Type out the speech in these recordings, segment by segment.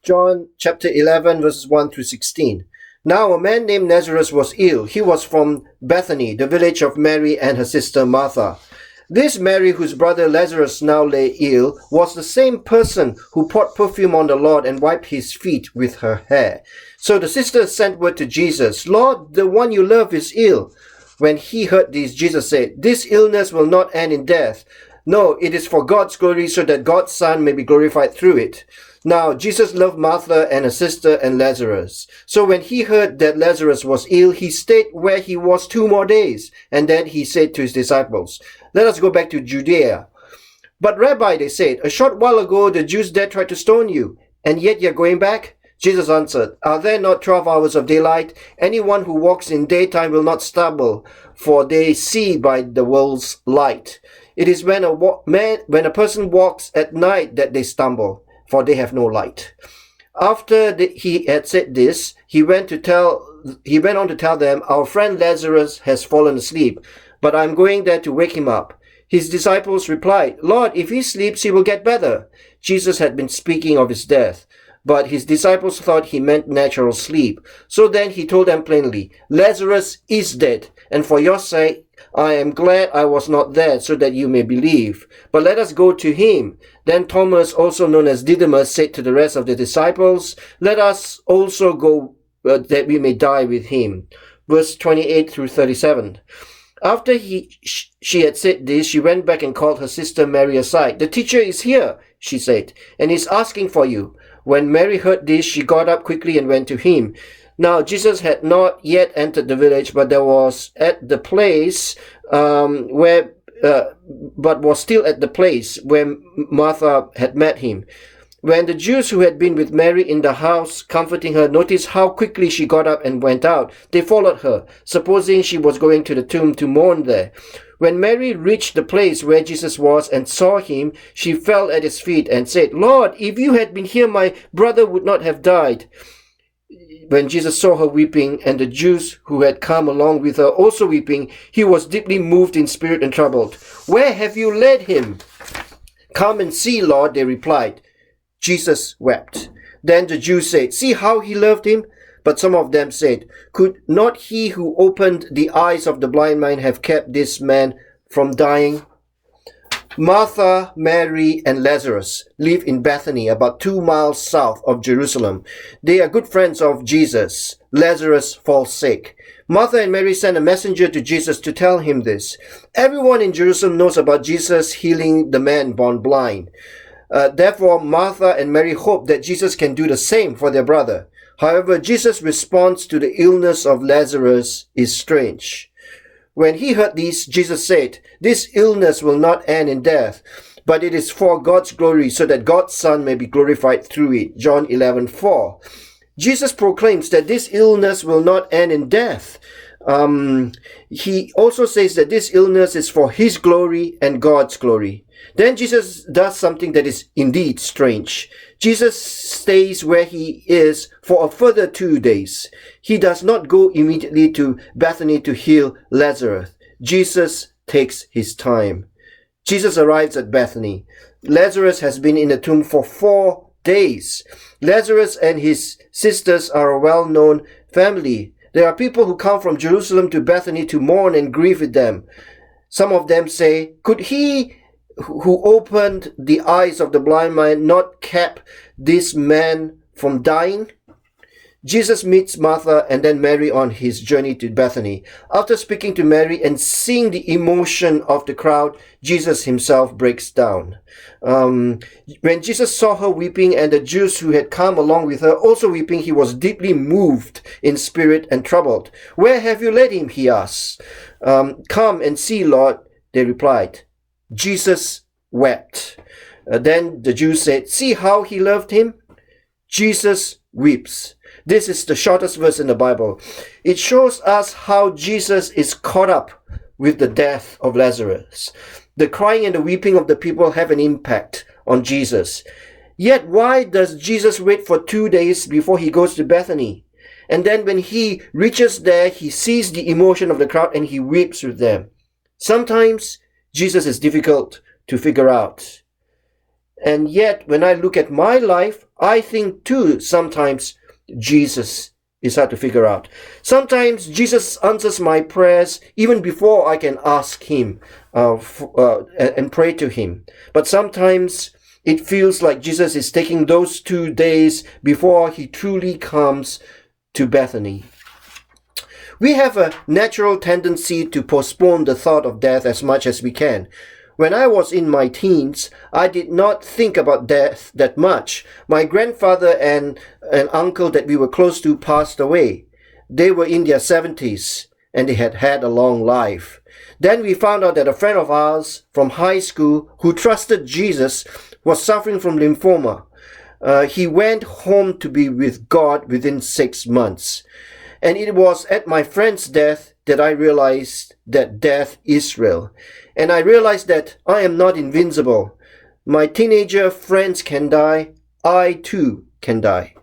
John chapter 11, verses 1 through 16. Now a man named Lazarus was ill. He was from Bethany, the village of Mary and her sister Martha. This Mary, whose brother Lazarus now lay ill, was the same person who poured perfume on the Lord and wiped his feet with her hair. So the sisters sent word to Jesus, "Lord, the one you love is ill." When he heard this, Jesus said, "This illness will not end in death. No, it is for God's glory, so that God's Son may be glorified through it." Now, Jesus loved Martha and her sister and Lazarus. So when he heard that Lazarus was ill, he stayed where he was 2 more days. And then he said to his disciples, "Let us go back to Judea." "But Rabbi," they said, "a short while ago the Jews there tried to stone you, and yet you're going back?" Jesus answered, "Are there not 12 hours of daylight? Anyone who walks in daytime will not stumble, for they see by the world's light. It is when a person walks at night that they stumble, for they have no light." After he had said this, he went on to tell them, "Our friend Lazarus has fallen asleep, but I am going there to wake him up." His disciples replied, "Lord, if he sleeps, he will get better." Jesus had been speaking of his death, but his disciples thought he meant natural sleep. So then he told them plainly, "Lazarus is dead, and for your sake I am glad I was not there, so that you may believe. But let us go to him." Then Thomas, also known as Didymus, said to the rest of the disciples, "Let us also go, that we may die with him." Verse 28 through 37. After she had said this, she went back and called her sister Mary aside. "The teacher is here," she said, "and is asking for you." When Mary heard this, she got up quickly and went to him. Now Jesus had not yet entered the village, but was still at the place where Martha had met him. When the Jews who had been with Mary in the house comforting her noticed how quickly she got up and went out, they followed her, supposing she was going to the tomb to mourn there. When Mary reached the place where Jesus was and saw him, she fell at his feet and said, "Lord, if you had been here, my brother would not have died." When Jesus saw her weeping, and the Jews who had come along with her also weeping, he was deeply moved in spirit and troubled. "Where have you laid him?" "Come and see, Lord," they replied. Jesus wept. Then the Jews said, "See how he loved him?" But some of them said, "Could not he who opened the eyes of the blind man have kept this man from dying?" Martha, Mary, and Lazarus live in Bethany, about 2 miles south of Jerusalem. They are good friends of Jesus. Lazarus falls sick. Martha and Mary sent a messenger to Jesus to tell him this. Everyone in Jerusalem knows about Jesus healing the man born blind. Therefore, Martha and Mary hope that Jesus can do the same for their brother. However, Jesus' response to the illness of Lazarus is strange. When he heard this, Jesus said, "This illness will not end in death, but it is for God's glory, so that God's Son may be glorified through it." John 11:4. Jesus proclaims that this illness will not end in death. He also says that this illness is for his glory and God's glory. Then Jesus does something that is indeed strange. Jesus stays where he is for a further 2 days. He does not go immediately to Bethany to heal Lazarus. Jesus takes his time. Jesus arrives at Bethany. Lazarus has been in the tomb for 4 days. Lazarus and his sisters are a well-known family. There are people who come from Jerusalem to Bethany to mourn and grieve with them. Some of them say, "Could he who opened the eyes of the blind man not kept this man from dying?" Jesus meets Martha and then Mary on his journey to Bethany. After speaking to Mary and seeing the emotion of the crowd, Jesus himself breaks down. When Jesus saw her weeping and the Jews who had come along with her also weeping, he was deeply moved in spirit and troubled. "Where have you laid him?" he asked. "Come and see, Lord," they replied. Jesus wept. Then the Jews said, "See how he loved him?" Jesus weeps. This is the shortest verse in the Bible. It shows us how Jesus is caught up with the death of Lazarus. The crying and the weeping of the people have an impact on Jesus. Yet why does Jesus wait for 2 days before he goes to Bethany? And then when he reaches there, he sees the emotion of the crowd and he weeps with them. Sometimes Jesus is difficult to figure out. And yet, when I look at my life, I think too sometimes Jesus is hard to figure out. Sometimes Jesus answers my prayers even before I can ask him and pray to him. But sometimes it feels like Jesus is taking those 2 days before he truly comes to Bethany. We have a natural tendency to postpone the thought of death as much as we can. When I was in my teens, I did not think about death that much. My grandfather and an uncle that we were close to passed away. They were in their 70s and they had had a long life. Then we found out that a friend of ours from high school who trusted Jesus was suffering from lymphoma. He went home to be with God within 6 months. And it was at my friend's death that I realized that death is real. And I realized that I am not invincible. My teenager friends can die. I too can die.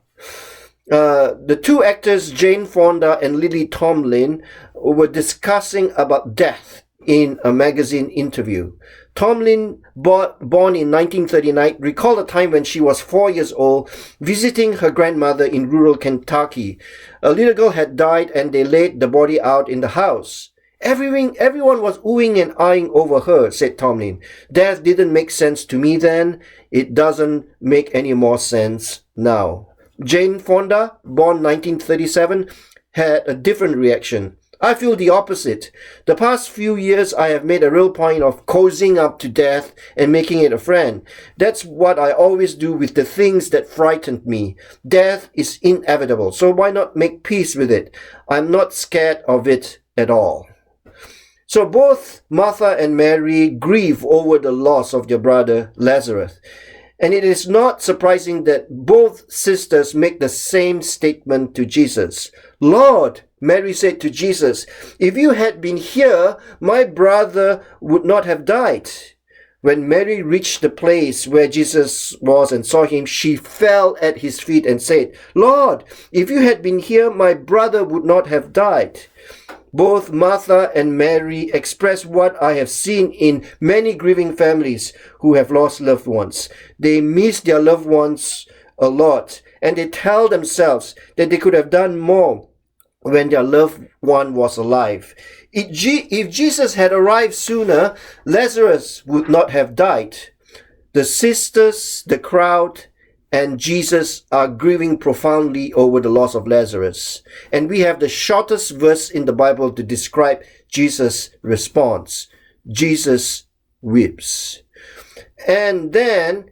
The two actors, Jane Fonda and Lily Tomlin, were discussing about death in a magazine interview. Tomlin, born in 1939, recalled a time when she was 4 years old, visiting her grandmother in rural Kentucky. A little girl had died and they laid the body out in the house. Everyone was oohing and eyeing over her, said Tomlin. Death didn't make sense to me then. It doesn't make any more sense now. Jane Fonda, born 1937, had a different reaction. I feel the opposite. The past few years I have made a real point of cozying up to death and making it a friend. That's what I always do with the things that frightened me. Death is inevitable, so why not make peace with it? I'm not scared of it at all. So both Martha and Mary grieve over the loss of their brother Lazarus. And it is not surprising that both sisters make the same statement to Jesus. Lord, Mary said to Jesus, if you had been here, my brother would not have died. When Mary reached the place where Jesus was and saw him, she fell at his feet and said, Lord, if you had been here, my brother would not have died. Both Martha and Mary express what I have seen in many grieving families who have lost loved ones. They miss their loved ones a lot, and they tell themselves that they could have done more when their loved one was alive. If Jesus had arrived sooner, Lazarus would not have died. The sisters, the crowd, and Jesus are grieving profoundly over the loss of Lazarus. And we have the shortest verse in the Bible to describe Jesus' response. Jesus weeps. And then,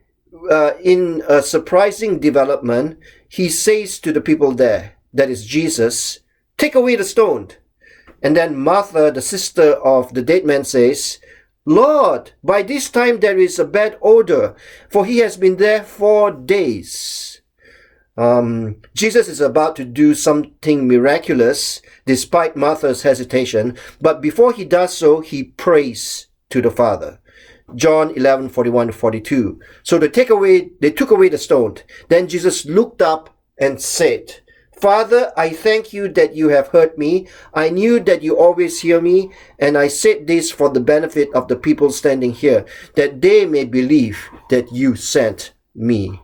in a surprising development, he says to the people there, that is Jesus, take away the stone. And then Martha, the sister of the dead man, says, Lord, by this time there is a bad odor, for he has been there 4 days. Jesus is about to do something miraculous, despite Martha's hesitation, but before he does so, he prays to the Father. John 11:41-42. So they took away the stone. Then Jesus looked up and said, Father, I thank you that you have heard me. I knew that you always hear me, and I said this for the benefit of the people standing here, that they may believe that you sent me.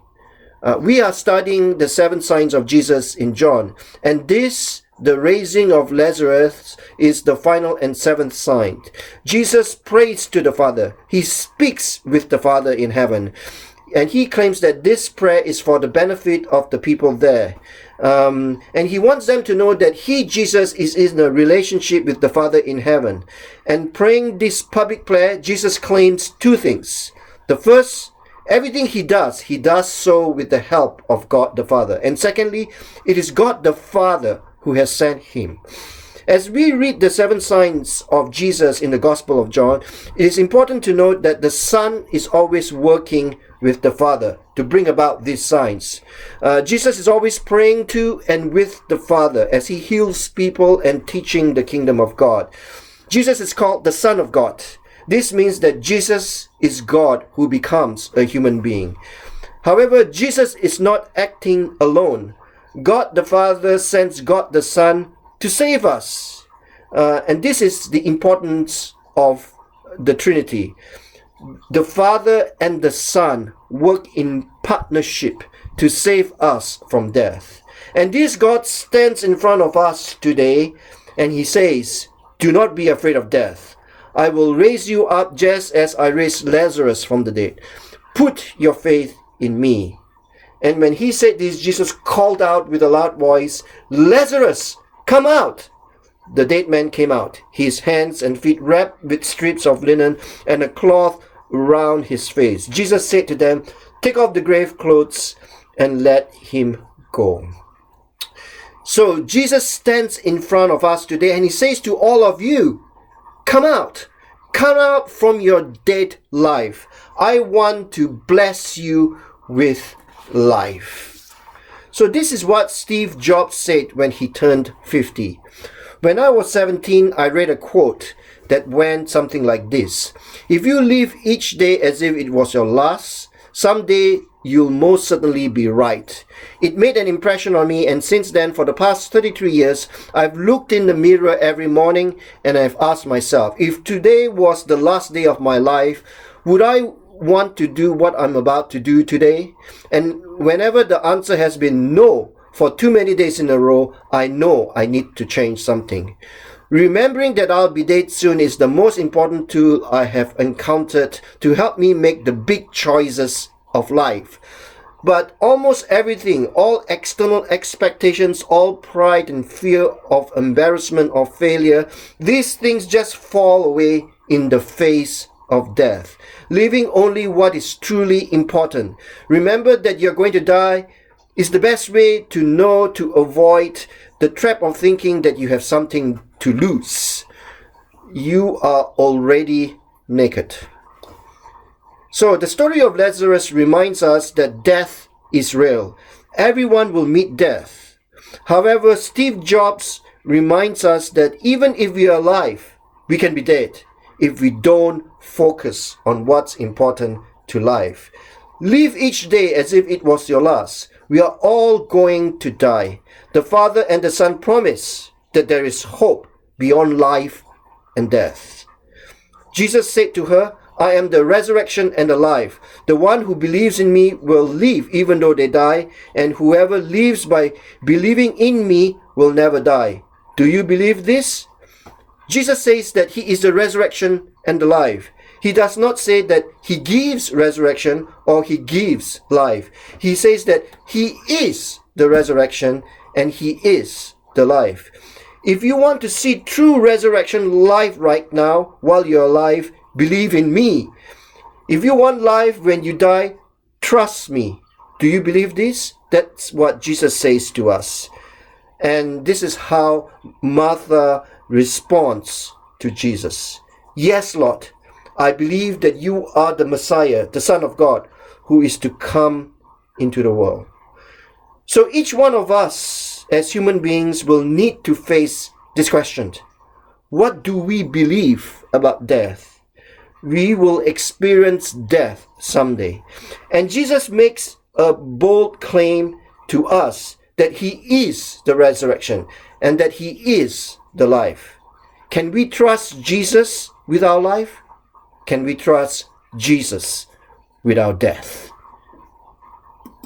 We are studying the 7 signs of Jesus in John, and this, the raising of Lazarus, is the final and 7th sign. Jesus prays to the Father. He speaks with the Father in heaven. And he claims that this prayer is for the benefit of the people there. And he wants them to know that he, Jesus, is in a relationship with the Father in heaven. And praying this public prayer, Jesus claims 2 things. The first, everything he does so with the help of God the Father. And secondly, it is God the Father who has sent him. As we read the 7 signs of Jesus in the Gospel of John, it is important to note that the Son is always working with the Father to bring about these signs. Jesus is always praying to and with the Father as he heals people and teaching the kingdom of God. Jesus is called the Son of God. This means that Jesus is God who becomes a human being. However, Jesus is not acting alone. God the Father sends God the Son to save us. And this is the importance of the Trinity. The Father and the Son work in partnership to save us from death. And this God stands in front of us today and he says, do not be afraid of death. I will raise you up just as I raised Lazarus from the dead. Put your faith in me. And when he said this, Jesus called out with a loud voice, Lazarus, come out! The dead man came out, his hands and feet wrapped with strips of linen and a cloth around his face. Jesus said to them, take off the grave clothes and let him go. So Jesus stands in front of us today and he says to all of you, come out from your dead life. I want to bless you with life. So this is what Steve Jobs said when he turned 50. When I was 17, I read a quote that went something like this. If you live each day as if it was your last, someday you'll most certainly be right. It made an impression on me, and since then, for the past 33 years, I've looked in the mirror every morning and I've asked myself, if today was the last day of my life, would I want to do what I'm about to do today? And whenever the answer has been no for too many days in a row, I know I need to change something. Remembering that I'll be dead soon is the most important tool I have encountered to help me make the big choices of life. But almost everything, all external expectations, all pride and fear of embarrassment or failure, these things just fall away in the face of death, leaving only what is truly important. Remember that you're going to die is the best way to know to avoid the trap of thinking that you have something to lose. You are already naked. So the story of Lazarus reminds us that death is real. Everyone will meet death. However, Steve Jobs reminds us that even if we are alive, we can be dead if we don't focus on what's important to life. Live each day as if it was your last. We are all going to die. The Father and the Son promise that there is hope beyond life and death. Jesus said to her, I am the resurrection and the life. The one who believes in me will live even though they die, and whoever lives by believing in me will never die. Do you believe this? Jesus says that he is the resurrection and the life. He does not say that he gives resurrection or he gives life. He says that he is the resurrection and he is the life. If you want to see true resurrection life right now while you're alive, believe in me. If you want life when you die, trust me. Do you believe this? That's what Jesus says to us. And this is how Martha responds to Jesus. Yes, Lord, I believe that you are the Messiah, the Son of God, who is to come into the world. So each one of us as human beings will need to face this question. What do we believe about death? We will experience death someday. And Jesus makes a bold claim to us that he is the resurrection and that he is the life. Can we trust Jesus with our life? Can we trust Jesus with our death?